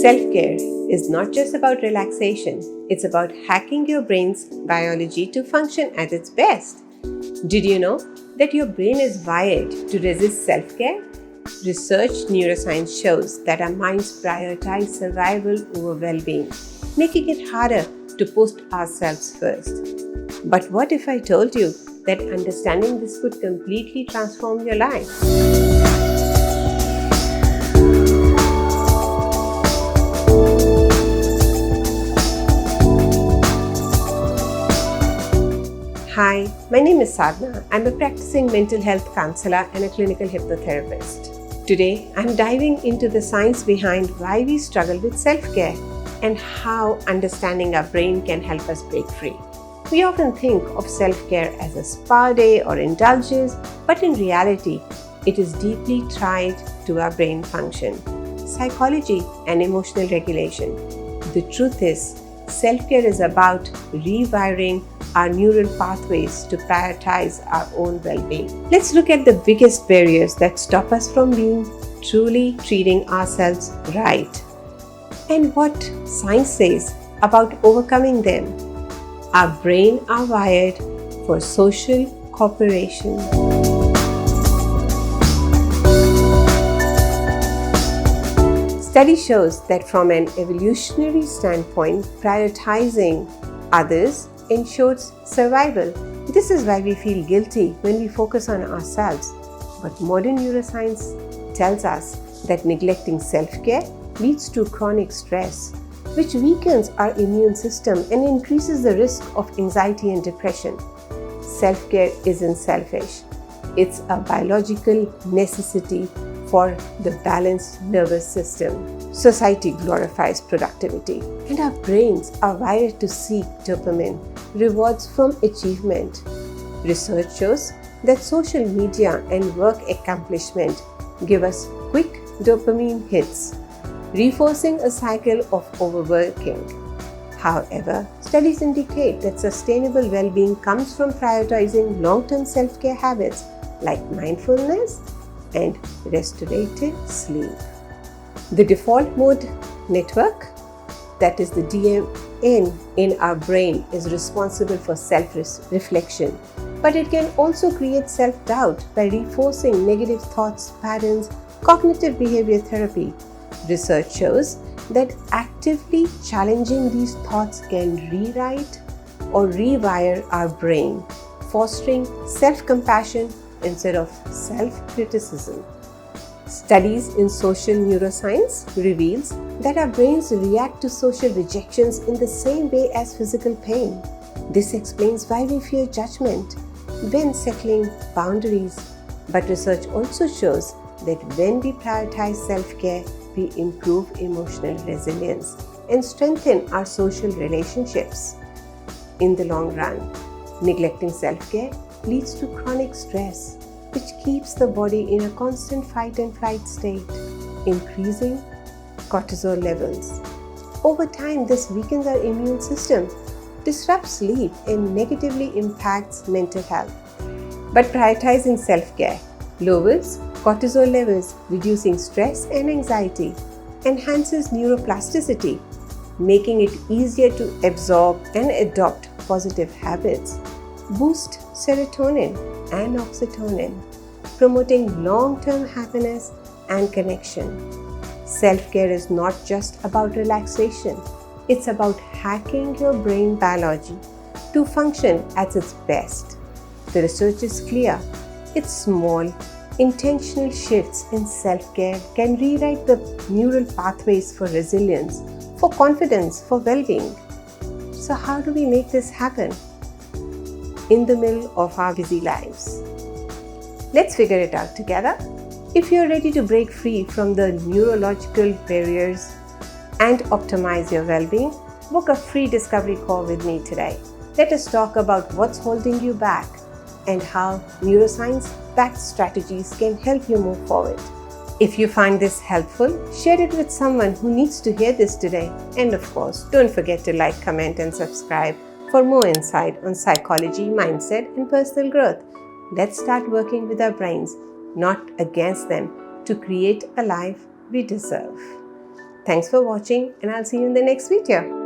Self-care is not just about relaxation, it's about hacking your brain's biology to function at its best. Did you know that your brain is wired to resist self-care? Research neuroscience shows that our minds prioritize survival over well-being, making it harder to put ourselves first. But what if I told you that understanding this could completely transform your life? Hi, my name is Sadhna. I'm a practicing mental health counselor and a clinical hypnotherapist. Today, I'm diving into the science behind why we struggle with self-care and how understanding our brain can help us break free. We often think of self-care as a spa day or indulgences, but in reality, it is deeply tied to our brain function, psychology, and emotional regulation. The truth is, self-care is about rewiring our neural pathways to prioritize our own well-being. Let's look at the biggest barriers that stop us from being truly treating ourselves right and what science says about overcoming them. Our brains are wired for social cooperation. Study shows that from an evolutionary standpoint, prioritizing others ensures survival. This is why we feel guilty when we focus on ourselves. But modern neuroscience tells us that neglecting self-care leads to chronic stress, which weakens our immune system and increases the risk of anxiety and depression. Self-care isn't selfish. It's a biological necessity for the balanced nervous system. Society glorifies productivity, and our brains are wired to seek dopamine, rewards from achievement. Research shows that social media and work accomplishment give us quick dopamine hits, reinforcing a cycle of overworking. However, studies indicate that sustainable well-being comes from prioritizing long-term self-care habits like mindfulness and restorative sleep. The default mode network, that is the DMN in our brain, is responsible for self-reflection, but it can also create self-doubt by reinforcing negative thoughts patterns. Cognitive behavior therapy research shows that actively challenging these thoughts can rewrite or rewire our brain, fostering self-compassion instead of self-criticism. Studies in social neuroscience reveals that our brains react to social rejections in the same way as physical pain. This explains why we fear judgment when settling boundaries. But research also shows that when we prioritize self-care, we improve emotional resilience and strengthen our social relationships. In the long run, neglecting self-care leads to chronic stress, which keeps the body in a constant fight and flight state, increasing cortisol levels. Over time, this weakens our immune system, disrupts sleep, and negatively impacts mental health. But prioritizing self-care lowers cortisol levels, reducing stress and anxiety, enhances neuroplasticity, making it easier to absorb and adopt positive habits, boost serotonin and oxytocin, promoting long-term happiness and connection. Self-care is not just about relaxation, it's about hacking your brain biology to function at its best. The research is clear. It's small, intentional shifts in self-care can rewrite the neural pathways for resilience, for confidence, for well-being. So how do we make this happen in the middle of our busy lives? Let's figure it out together. If you're ready to break free from the neurological barriers and optimize your well-being, book a free discovery call with me today. Let us talk about what's holding you back and how neuroscience-backed strategies can help you move forward. If you find this helpful, share it with someone who needs to hear this today. And of course, don't forget to like, comment, and subscribe for more insight on psychology, mindset, and personal growth. Let's start working with our brains, not against them, to create a life we deserve. Thanks for watching, and I'll see you in the next video.